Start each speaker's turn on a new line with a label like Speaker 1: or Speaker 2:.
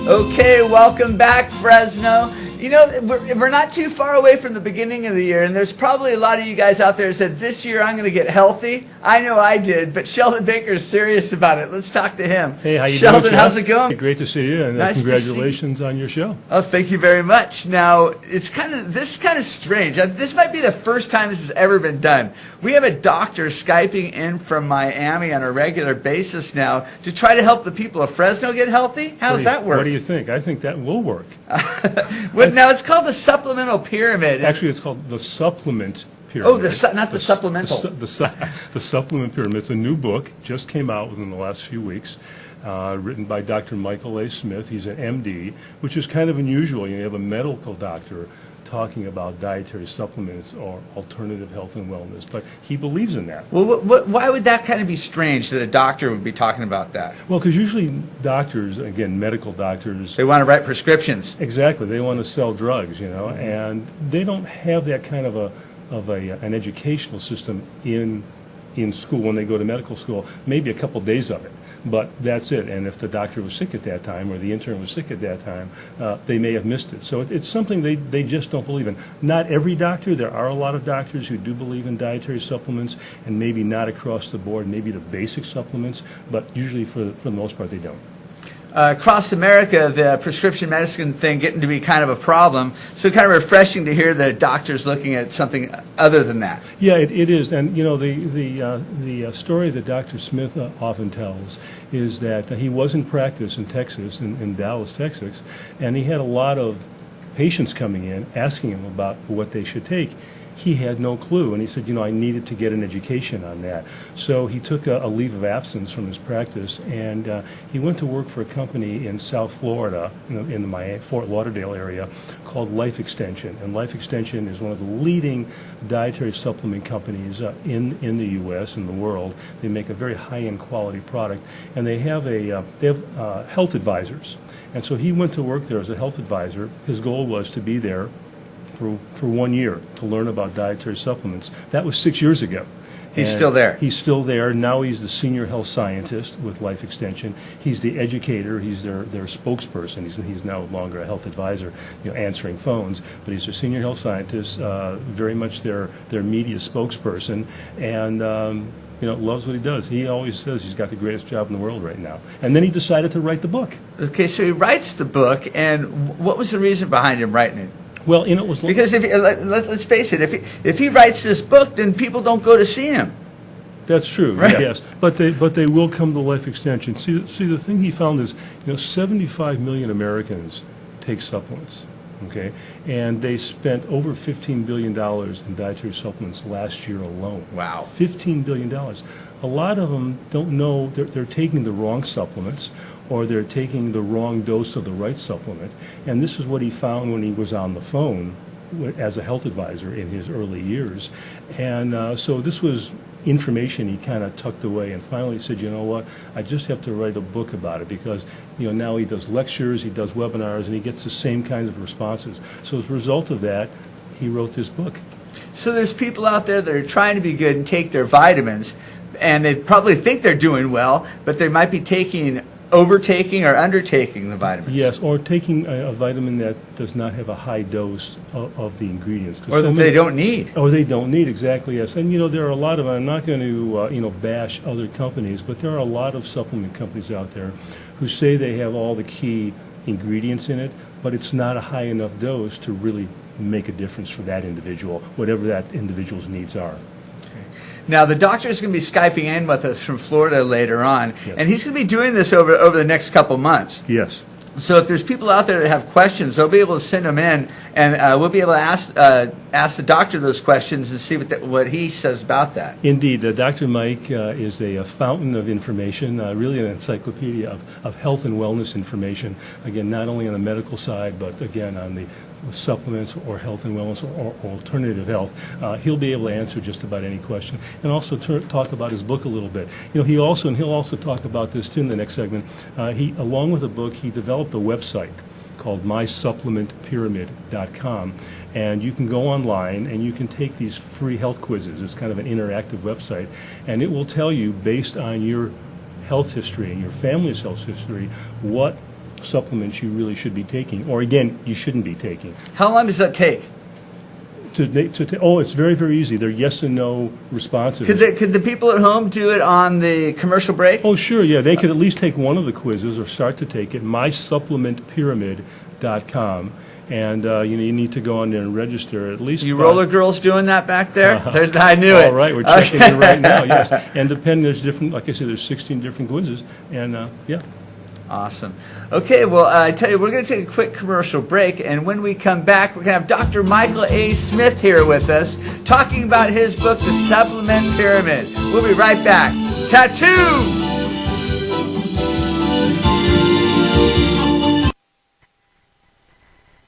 Speaker 1: Okay, welcome back, Fresno. You know, we're not too far away from the beginning of the year, and there's probably a lot of you guys out there who said, this year I'm going to get healthy. I know I did, but Sheldon Baker is serious about it. Let's talk to him.
Speaker 2: Hey, how you
Speaker 1: Sheldon,
Speaker 2: doing,
Speaker 1: how's it going?
Speaker 2: Great to see you, and
Speaker 1: nice
Speaker 2: congratulations on your show.
Speaker 1: Oh, thank you very much. Now, this is kind of strange. This might be the first time this has ever been done. We have a doctor Skyping in from Miami on a regular basis now to try to help the people of Fresno get healthy. How does that work?
Speaker 2: What do you think? I think that will work.
Speaker 1: Now, it's called the supplemental pyramid.
Speaker 2: Actually, it's called the supplement pyramid.
Speaker 1: Oh, not the supplemental.
Speaker 2: The supplement pyramid. It's a new book, just came out within the last few weeks, written by Dr. Michael A. Smith. He's an MD, which is kind of unusual. You have a medical doctor talking about dietary supplements or alternative health and wellness, but he believes in that.
Speaker 1: Well, why would that kind of be strange that a doctor would be talking about that?
Speaker 2: Well, because usually doctors, again, medical doctors,
Speaker 1: they want to write prescriptions.
Speaker 2: Exactly, they want to sell drugs, you know, and they don't have that kind of an educational system in school when they go to medical school. Maybe a couple days of it, but that's it. And if the doctor was sick at that time or the intern was sick at that time, they may have missed it. So it's something they just don't believe in. Not every doctor. There are a lot of doctors who do believe in dietary supplements, and maybe not across the board, maybe the basic supplements, but usually for the most part they don't.
Speaker 1: Across America, the prescription medicine thing getting to be kind of a problem. So kind of refreshing to hear that doctors looking at something other than that.
Speaker 2: Yeah, it is. And you know, the story that Dr. Smith often tells is that he was in practice in Texas, in Dallas, Texas, and he had a lot of patients coming in asking him about what they should take. He had no clue, and he said, you know, I needed to get an education on that. So he took a leave of absence from his practice, and he went to work for a company in South Florida, in the Miami, Fort Lauderdale area, called LifeExtension. And LifeExtension is one of the leading dietary supplement companies in the U.S. and the world. They make a very high-end quality product, and they have health advisors. And so he went to work there as a health advisor. His goal was to be there for 1 year to learn about dietary supplements. That was 6 years ago.
Speaker 1: He's still there.
Speaker 2: He's still there. Now he's the senior health scientist with LifeExtension. He's the educator. He's their spokesperson. He's no longer a health advisor, you know, answering phones, but he's their senior health scientist, very much their media spokesperson, and you know, loves what he does. He always says he's got the greatest job in the world right now. And then he decided to write the book.
Speaker 1: Okay, so he writes the book, and what was the reason behind him writing it?
Speaker 2: Well, you know, it was
Speaker 1: because let's face it, if he writes this book, then people don't go to see him.
Speaker 2: That's true.
Speaker 1: Right.
Speaker 2: Yes, but they will come to LifeExtension. See, the thing he found is, you know, 75 million Americans take supplements. Okay, and they spent over $15 billion in dietary supplements last year alone.
Speaker 1: Wow.
Speaker 2: $15 billion. A lot of them don't know they're taking the wrong supplements, or they're taking the wrong dose of the right supplement. And this is what he found when he was on the phone as a health advisor in his early years. And so this was information he kind of tucked away, and finally said, you know what, I just have to write a book about it, because you know, now he does lectures, he does webinars, and he gets the same kinds of responses. So as a result of that, he wrote this book.
Speaker 1: So there's people out there that are trying to be good and take their vitamins, and they probably think they're doing well, but they might be overtaking or undertaking the vitamins.
Speaker 2: Yes, or taking a vitamin that does not have a high dose of the ingredients.
Speaker 1: Or that they don't need.
Speaker 2: Or they don't need, exactly, yes. And you know, there are a lot of, I'm not going to you know, bash other companies, but there are a lot of supplement companies out there who say they have all the key ingredients in it, but it's not a high enough dose to really make a difference for that individual, whatever that individual's needs are.
Speaker 1: Now, the doctor is going to be Skyping in with us from Florida later on,
Speaker 2: yes,
Speaker 1: and he's going to be doing this over the next couple months.
Speaker 2: Yes.
Speaker 1: So if there's people out there that have questions, they'll be able to send them in, and we'll be able to ask the doctor those questions and see what he says about that.
Speaker 2: Indeed. Dr. Mike is a fountain of information, really an encyclopedia of health and wellness information, again, not only on the medical side, but again on the supplements or health and wellness or alternative health. He'll be able to answer just about any question, and also talk about his book a little bit. You know, he'll also talk about this too in the next segment. Along with the book, he developed a website called mysupplementpyramid.com, and you can go online and you can take these free health quizzes. It's kind of an interactive website, and it will tell you, based on your health history and your family's health history, what supplements you really should be taking, or again, you shouldn't be taking.
Speaker 1: How long does that take?
Speaker 2: It's very, very easy. They're yes and no responses.
Speaker 1: Could the people at home do it on the commercial break?
Speaker 2: Oh, sure, yeah. They could at least take one of the quizzes or start to take it, mysupplementpyramid.com. And you need to go on there and register at least.
Speaker 1: You roller girls doing that back there? I knew it.
Speaker 2: All right, we're checking it right now, yes. And there's different, like I said, there's 16 different quizzes. And, yeah.
Speaker 1: Awesome. Okay, well, I tell you, we're going to take a quick commercial break, and when we come back, we're going to have Dr. Michael A. Smith here with us, talking about his book, The Supplement Pyramid. We'll be right back. Tattoo!